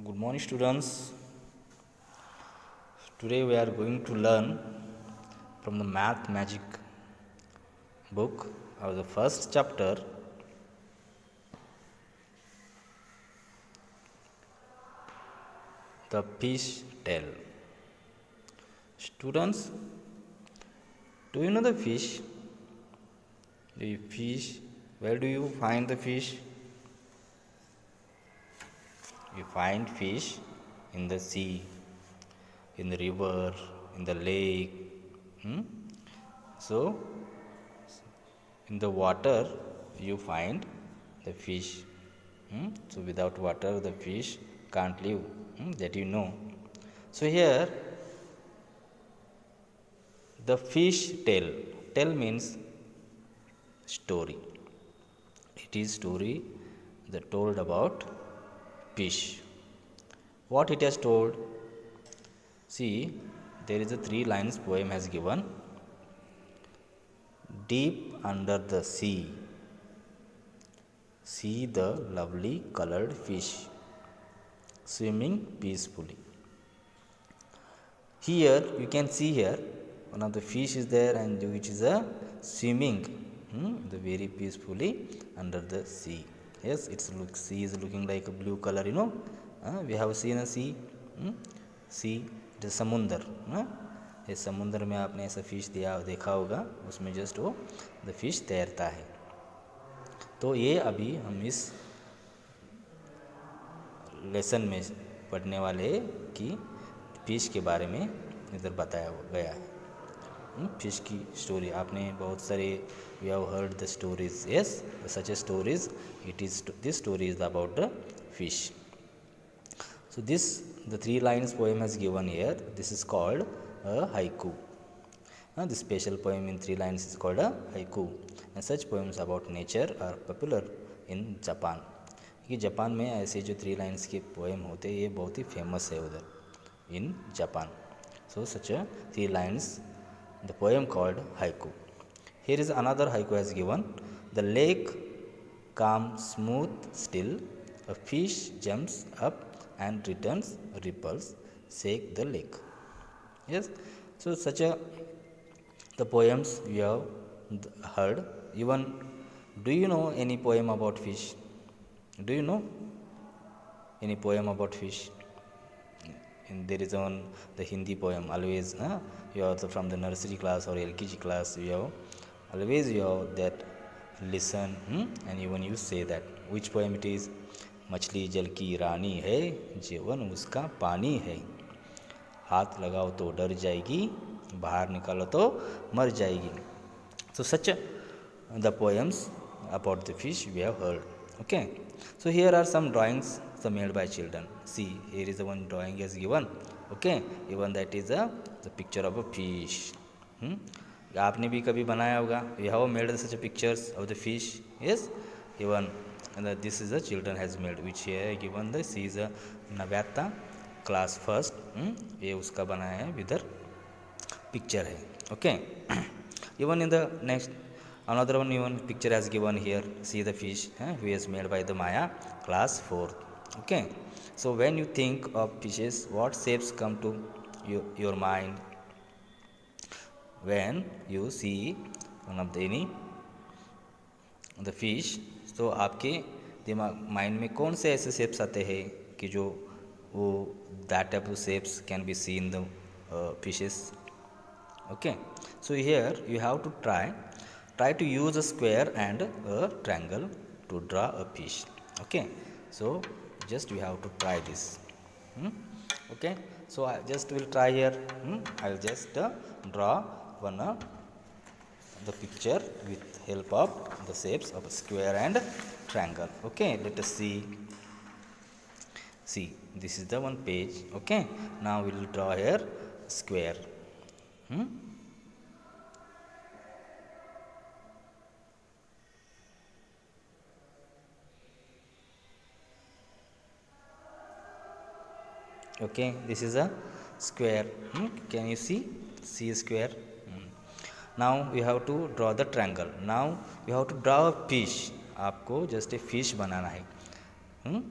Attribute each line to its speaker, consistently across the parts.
Speaker 1: Good morning, students. Today we are going to learn from the Math Magic book of the first chapter, The Fish Tale. Students, do you know the fish? The fish, where do you find the fish? You find fish in the sea, in the river, in the lake. So, in the water, you find the fish. So, without water, the fish can't live. That you know. So, here the fish tale. Tell means story. It is story that told about fish. What it has told? See, there is a 3 lines poem has given. Deep under the sea, see the lovely colored fish swimming peacefully. Here you can see here one of the fish is there and which is a swimming the very peacefully under the sea. Yes, sea is looking like a blue color. We have seen a sea. Sea, it is समुंदर. ये समुंदर में आपने ऐसा fish देखा होगा, उसमें just वो द फिश तैरता है. तो ये अभी हम इस लेसन में पढ़ने वाले कि फिश के बारे में इधर बताया गया है. फिश की स्टोरी आपने बहुत सारे we have heard the stories. Yes, such a stories. This story is about the fish. So the 3 lines poem has given here. This is called a haiku. The special poem in 3 lines is called a haiku. And such poems about nature are popular in Japan. कि Japan में ऐसे जो 3 lines के poem होते हैं ये बहुत ही famous है उधर in Japan. So such a 3 lines the poem called haiku. Here is another haiku has given. The lake calm smooth still, a fish jumps up and returns ripples shake the lake. Yes, so such a the poems we have heard. Even do you know any poem about fish? Do you know any poem about fish? And there is on the Hindi poem always. You also from the nursery class or LKG class you have always you have that listen and even you say that which poem it is. मछली जल की रानी है, जीवन उसका पानी है, हाथ लगाओ तो डर जाएगी, बाहर निकालो तो मर जाएगी. So such the poems about the fish we have heard. Okay, so here are some drawings made by children. See, here is the one drawing is given. Okay, even that is the picture of a fish. आपने भी कभी बनाया होगा. You have made such a pictures of the fish. Yes, even and this is the children has made which here given the she is a Navyata class first. ये उसका बनाया है इधर पिक्चर है. Okay, even in the next another one even picture has given here. See the fish who is made by the Maya class 4th. Okay, so when you think of fishes, what shapes come to your mind when you see one of the any the fish? तो आपके दिमाग mind में कौन से ऐसे shapes आते हैं कि जो वो that type of shapes can be see in the fishes. Okay, so here you have to try to use a square and a triangle to draw a fish. Okay, so just you have to try this. Okay, so I just will try here. I will just draw one the picture with help of the shapes of square and triangle. Okay, let us see this is the one page. Okay, now we will draw here square. Okay, this is a square. Can you see a square? Now you have to draw the triangle. Now you have to draw a fish. आपको just a fish बनाना है.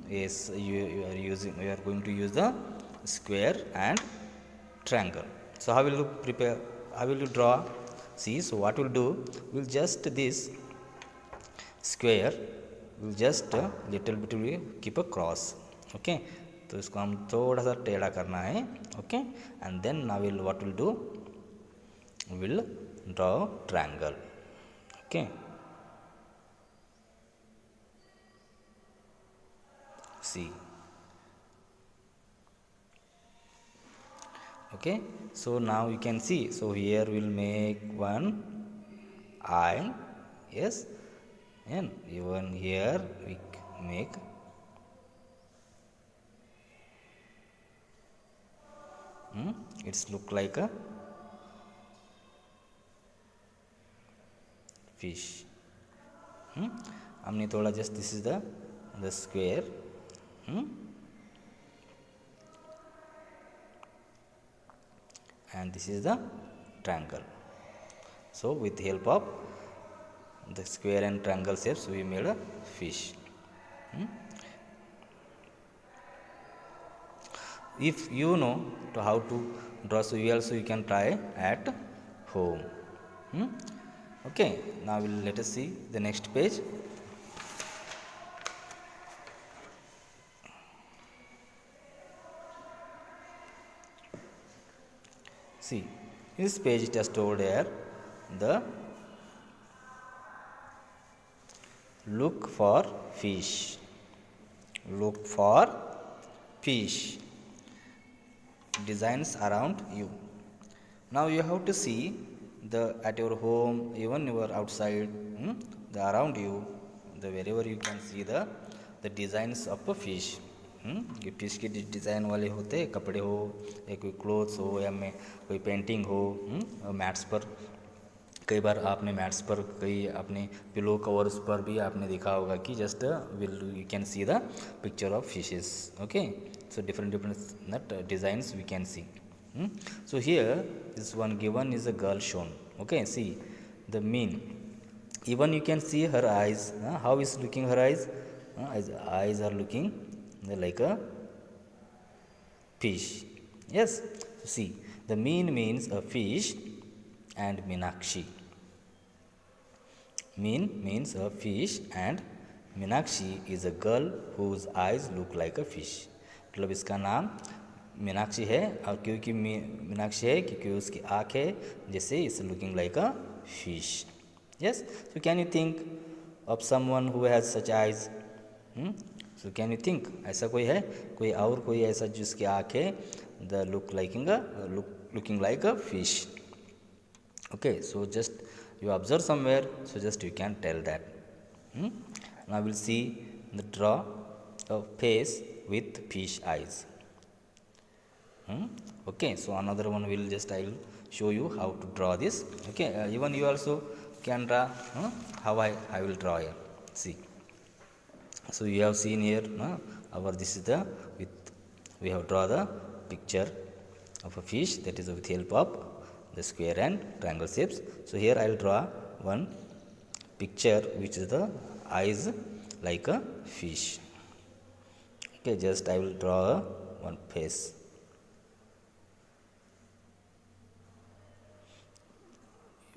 Speaker 1: Yes, you are going to use the square and triangle. So how will you prepare, how will you draw? See, so what we'll do, we'll just this square, we'll just little bit we keep a cross. Okay, तो इसको हम थोड़ा सा टेढ़ा करना है. Okay, and then now we'll what we'll do, we'll draw triangle. Okay, see. Okay, so now you can see, so here we'll make one eye. Yes, and even here we make it's look like a fish. हमने थोड़ा just this is the square. And this is the triangle. So with the help of the square and triangle shapes we made a fish. If you know to how to draw, so you also you can try at home. Okay, now let us see the next page. See, in this page it has told here the look for fish. Look for fish. Designs around you. Now you have to see the at your home, even you are outside, the around you, the wherever you can see the designs of a fish. ये fish के design वाले होते हैं, कपड़े हो या कोई clothes हो या में कोई पेंटिंग हो, मैट्स पर. कई बार आपने मैट्स पर कई अपने पिलो कवर्स पर भी आपने देखा होगा कि just will you can see the picture of fishes. Okay, so different designs we can see. So here this one given is a girl shown. Okay, see the mean, even you can see her eyes. How is looking her eyes? Eyes are looking like a fish. Yes, see the mean means a fish and Meenakshi. Mean means a fish and Meenakshi is a girl whose eyes look like a fish. मतलब इसका नाम मीनाक्षी है, और क्योंकि मीनाक्षी है क्योंकि उसकी आँख है जैसे इस looking like a fish. Yes, so can you think of someone who has such eyes? So can you think, ऐसा कोई है, कोई और कोई ऐसा जिसकी आँख है the looking like a fish. Okay, so just you observe somewhere, so just you can tell that. Now we'll see the draw of face with fish eyes. Okay, so another one will just I will show you how to draw this. Okay, even you also can draw how I will draw here. See, so you have seen here our this is the we have draw the picture of a fish, that is with help of the square and triangle shapes. So here I will draw one picture which is the eyes like a fish. Okay, just I will draw one face.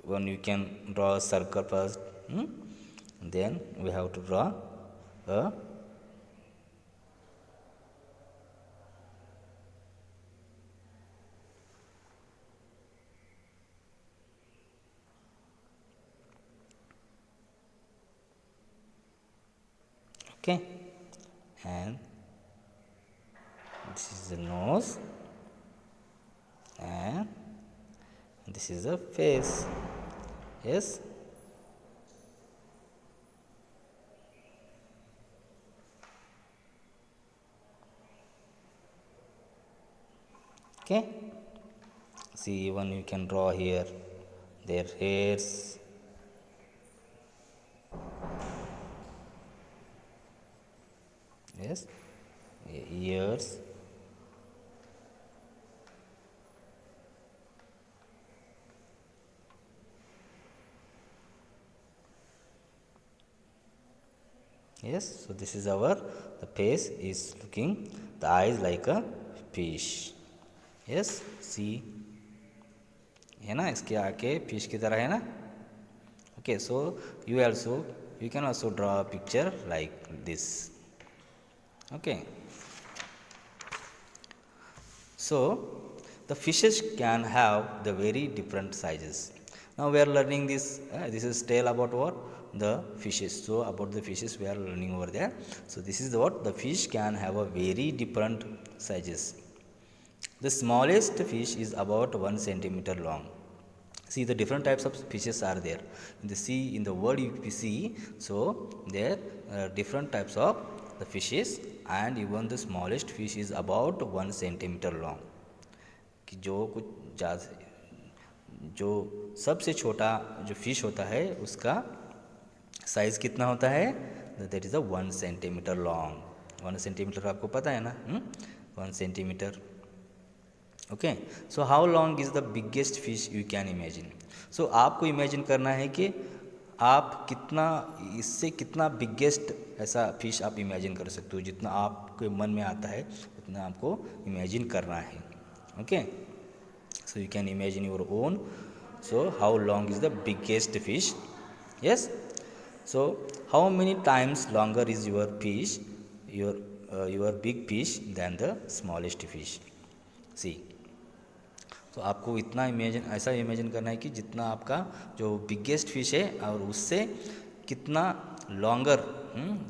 Speaker 1: One you can draw a circle first, then we have to draw a okay, and this is the nose and this is the face. Yes, okay, see even you can draw here their hairs. Yes, ears. Yes, so this is our, the face is looking, the eyes like a fish. Yes, see, है ना, इसके आके fish की तरह है ना. Okay, so you can also draw a picture like this. Okay, so the fishes can have the very different sizes. Now we are learning this. This is tale about what, the fishes. So about the fishes we are learning over there. So this is what the fish can have a very different sizes. The smallest fish is about 1 centimeter long. See, the different types of fishes are there in the sea, in the world. If we see, so there are different types of the fishes, and even the smallest fish is about 1 centimeter long. कि जो कुछ ज़्यादा, जो सबसे छोटा जो fish होता है उसका साइज़ कितना होता है, that is a 1 centimetre long. 1 centimetre आपको पता है ना, 1 centimetre. Okay, so how long is the biggest fish you can imagine. So आपको इमेजिन करना है कि आप कितना, इससे कितना बिगेस्ट ऐसा फिश आप इमेजिन कर सकते हो, जितना आपके मन में आता है उतना आपको इमेजिन करना है. Okay, so you can imagine your own. So how long is the biggest fish? Yes, so how many times longer is your fish, your big fish than the smallest fish? See, तो आपको इतना imagine, ऐसा imagine करना है कि जितना आपका जो बिगेस्ट फिश है और उससे कितना longer,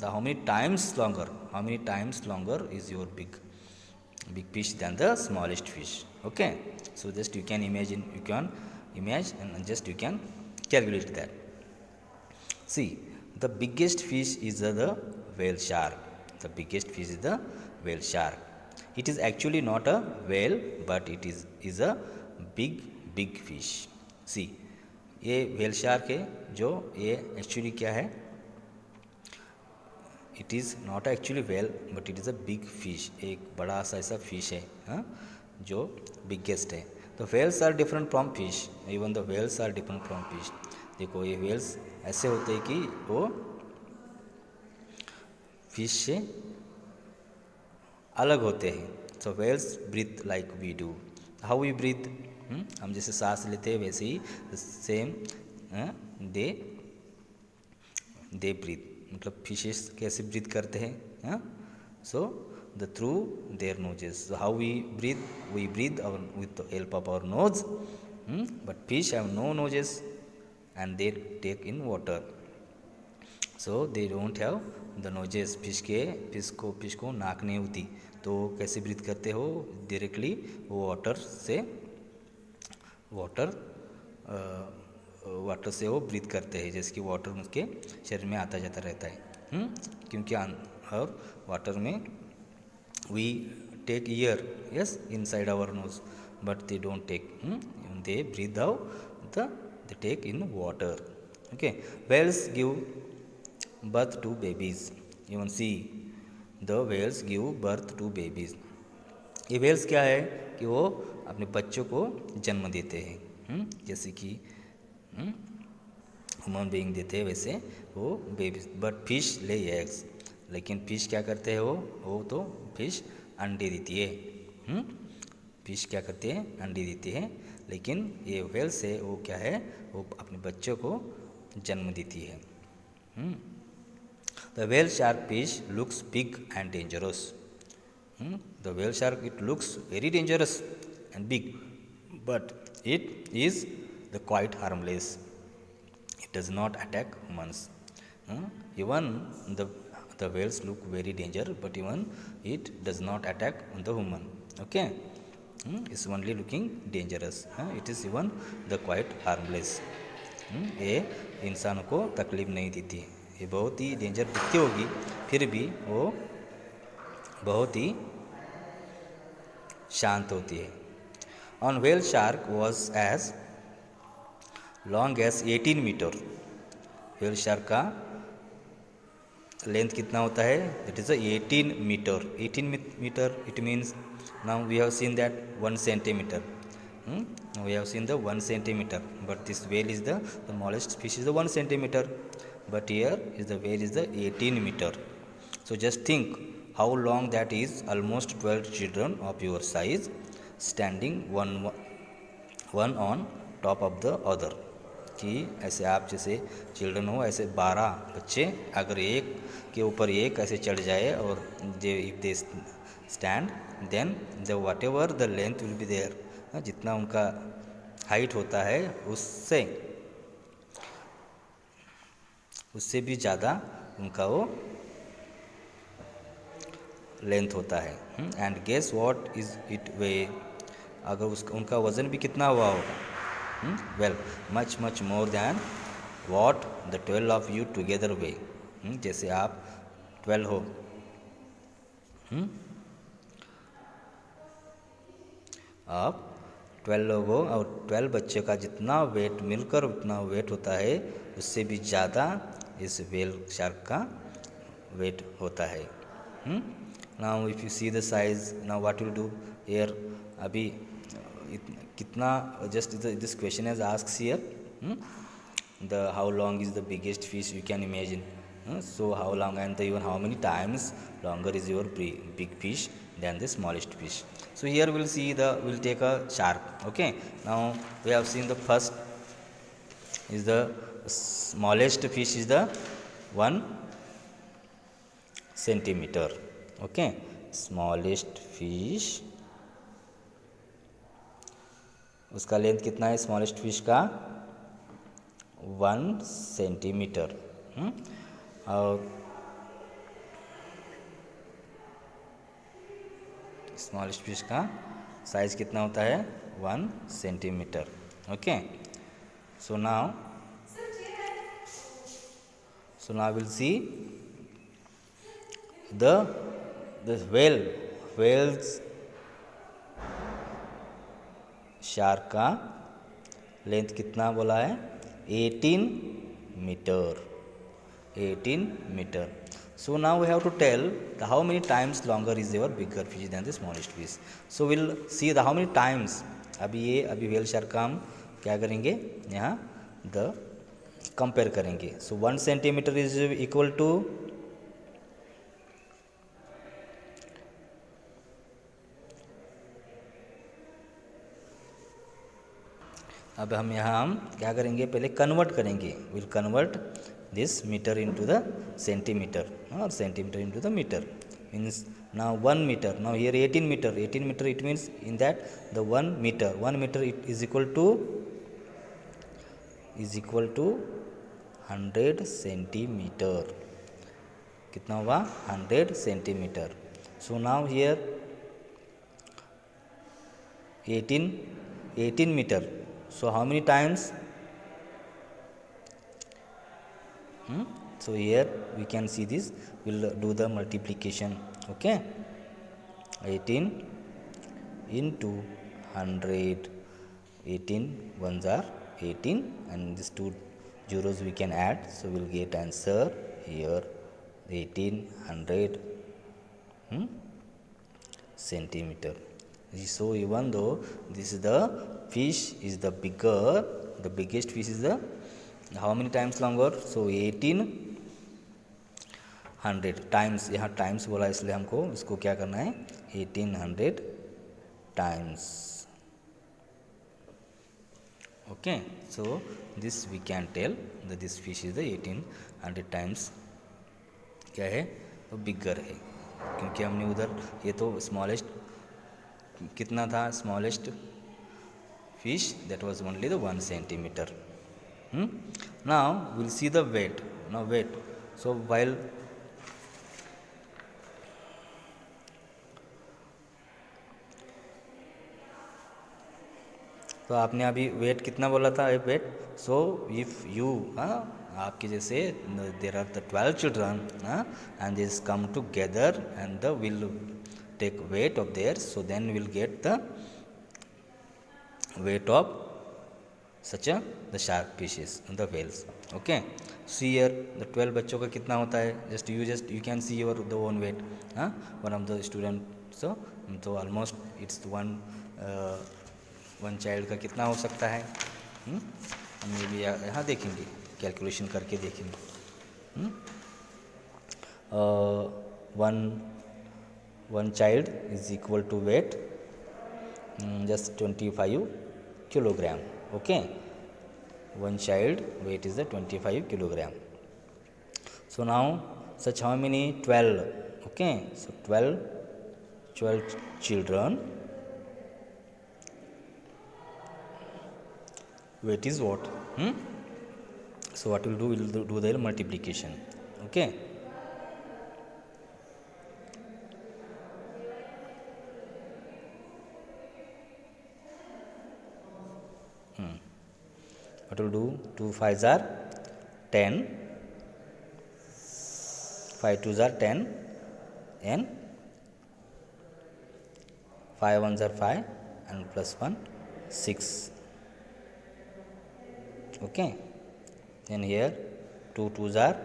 Speaker 1: how many times longer is your big fish than the smallest fish. Okay, so just you can imagine, and just you can calculate that. See, the biggest fish is the whale shark. The biggest fish is the whale shark. It is actually not a whale, but it is a big fish. See, ये whale shark है, जो ये actually क्या है, it is not actually well, but it is a big fish. एक बड़ा सा ऐसा फिश है, हाँ, जो बिगेस्ट है. तो whales are different from fish, even the whales are different from fish. देखो, ये वेल्स ऐसे होते हैं कि वो फिश से अलग होते हैं. So whales breathe like we do. How we breathe, हम जैसे सांस लेते हैं वैसे ही सेम दे ब्रीथ. मतलब फिशेस कैसे ब्रीथ करते हैं, so the through their noses. How we breathe with the help of our nose, but fish have no noses and they take in water. So they don't have the noses. Fish को नाक नहीं होती, तो कैसे breathe करते हो, directly वो water से वो ब्रीथ करते हैं, जैसे कि वाटर उसके शरीर में आता जाता रहता है. क्योंकि और वाटर में we take air, yes, inside our nose, but they don't take, they breathe out they take in water. Okay, whales give birth to babies. Even see, the whales give birth to babies. ये whales क्या है कि वो अपने बच्चों को जन्म देते हैं, जैसे कि ह्यूमन बीइंग देते हैं वैसे वो baby. But fish lay eggs. लेकिन फिश क्या करते हैं, वो तो फिश अंडे देती है. फिश क्या करते हैं, अंडे देती है. लेकिन ये व्हेल से वो क्या है, वो अपने बच्चों को जन्म देती है. The whale shark fish looks big and dangerous. The whale shark, it looks very dangerous and big, but it is the quite harmless. It does not attack humans. Even the whales look very dangerous, but even it does not attack on the human. Okay, it's only looking dangerous. It is even the quite harmless. ये इंसानों को तकलीफ नहीं देती. ये बहुत ही danger दिखती होगी, फिर भी वो बहुत ही शांत होती है. On whale shark was as long as 18 metre. Whale shark का लेंथ कितना होता है, that is 18 metre. 18 metre, it means now we have seen that 1 centimetre. We have seen the 1 centimetre, but this whale is the smallest fish is the 1 centimetre. but here is the whale is the 18 meter. So just think how long that is. Almost 12 children of your size standing one on top of the other. कि ऐसे आप जैसे children हो, ऐसे 12 बच्चे अगर एक के ऊपर एक ऐसे चढ़ जाए और they if they stand then the whatever the length will be there, जितना उनका हाइट होता है उससे भी ज़्यादा उनका वो लेंथ होता है. And guess what is it weigh, अगर उनका वज़न भी कितना हुआ होगा. Well much much more than what the 12 of you together weigh. जैसे आप 12 हो, आप 12 लोग हो और 12 बच्चे का जितना वेट मिलकर उतना वेट होता है उससे भी ज़्यादा इस व्हेल शार्क का वेट होता है. Now if you see the size, now what will do here. अभी कितना, just this question is asked here, the how long is the biggest fish you can imagine. So how long and even how many times longer is your big fish than the smallest fish. So here we'll take a shark. Okay, now we have seen the first is the smallest fish is the 1 centimeter. Okay, smallest fish, उसका length कितना है smallest fish का 1 centimetre. और smallest fish का size कितना होता है 1 centimetre. Okay, so now will see the whales shark का लेंथ कितना बोला है 18 metre. 18 meter. So now we have to tell how many times longer is your bigger fish than the smallest fish. So we'll see how many times. अभी whale shark का हम क्या करेंगे, यहाँ द कंपेयर करेंगे. So 1 centimetre is equal to, अब हम क्या करेंगे, पहले कन्वर्ट करेंगे. Will convert this meter into the centimeter or centimeter into the meter. Means now 1 meter, now here 18 meter, it means in that the 1 meter it is equal to 100 centimeter. कितना हुआ 100 centimeter. So now here 18 meter. So how many times? So here we can see this, we'll do the multiplication. Okay, 18 into 100, 18 ones are 18 and these two zeros we can add, so we'll get answer here 1800 centimeter. So even though this is the fish is the biggest fish is the how many times longer, so 1800 times, यहाँ times बोला इसलिए हमको इसको क्या करना है 1800 times. Okay, so this we can tell that this fish is the 1800 times क्या है तो बिगर है, क्योंकि हमने उधर ये तो स्मॉलेस्ट कितना था smallest fish that was only the 1 centimetre. Now we'll see the weight. Now weight. So while तो आपने अभी वेट कितना बोला था वेट. सो इफ यू आपके जैसे there are the 12 children and this come together and the will take weight of there, so then will get the weight of such the shark fishes the whales. Okay, see here the 12 बच्चों का कितना होता है, just you can see your the own weight. One of the student, तो almost it's one child का कितना हो सकता है. हम ये भी यहाँ देखेंगे, कैलकुलेशन करके देखेंगे. Hmm? Uh, one one child is equal to weight just 25 kilogram. Okay, one child weight is the 25 kilogram. So now such how many? 12. Okay, so 12 children weight is what? So what we'll do, we'll do the multiplication. Okay, what we'll do, 2 5s are 10, 5 2s are 10, and 5 1s are 5, and plus 1 6. Okay, and here 2 2s are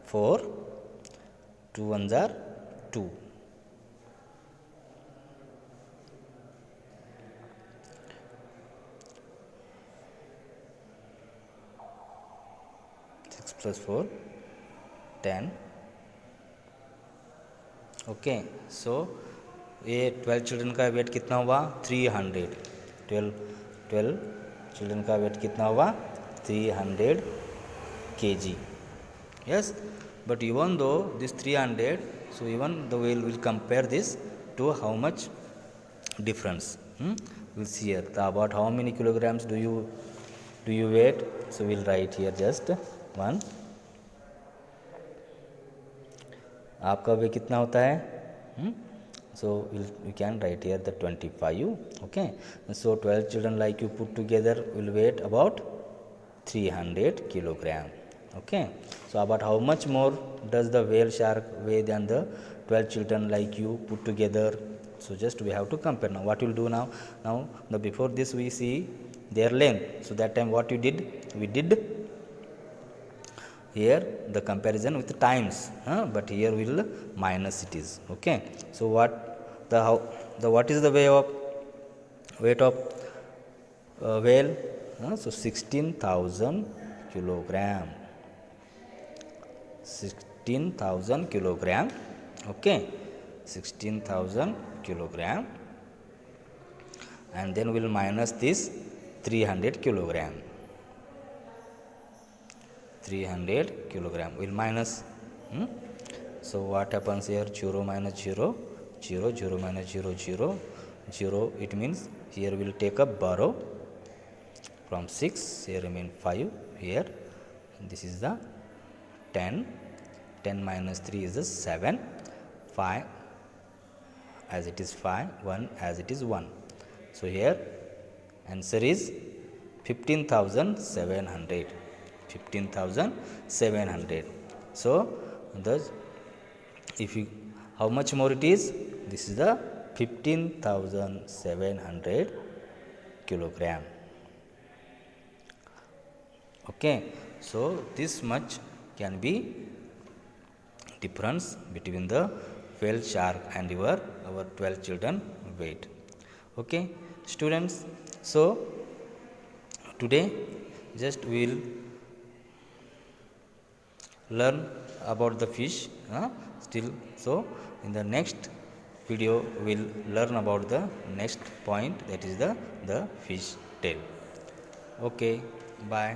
Speaker 1: 4, 2 1s are 2. 6 plus 4 10. Okay, सो ये 12 children का wait कितना हुआ? 300. 12 children का wait कितना हुआ? 300 kg. Yes, but even though this 300, so even though we'll compare this to how much difference. We'll see here about how many kilograms do you weight. So we'll write here just one. आपका wait कितना होता है? So we can write here the 25. Okay, so 12 children like you put together will weight about 300 kilogram. Okay, so about how much more does the whale shark weigh than the 12 children like you put together? So just we have to compare. Now what we'll do now the before this we see their length. So that time what we did here the comparison with the times, but here we will minus it is. Okay, so what is the weight of whale? So 16,000 kilogram. 16,000 kilogram. Okay, 16,000 kilogram, and then we will minus this 300 kilogram. 300 kilogram will minus. So what happens here? 0 minus 0, 0, 0 minus 0, 0, 0. It means here we will take a borrow from 6, here remain 5 here. This is the 10. 10 minus 3 is the 7. 5 as it is 5, 1 as it is 1. So here answer is 15,700. 15,700. So thus if you how much more it is? This is the 15,700 kilogram. Okay, so this much can be difference between the whale shark and our 12 children weight. Okay, students, so today just we will learn about the fish still. So in the next video we'll learn about the next point, that is the fish tail. Okay, bye.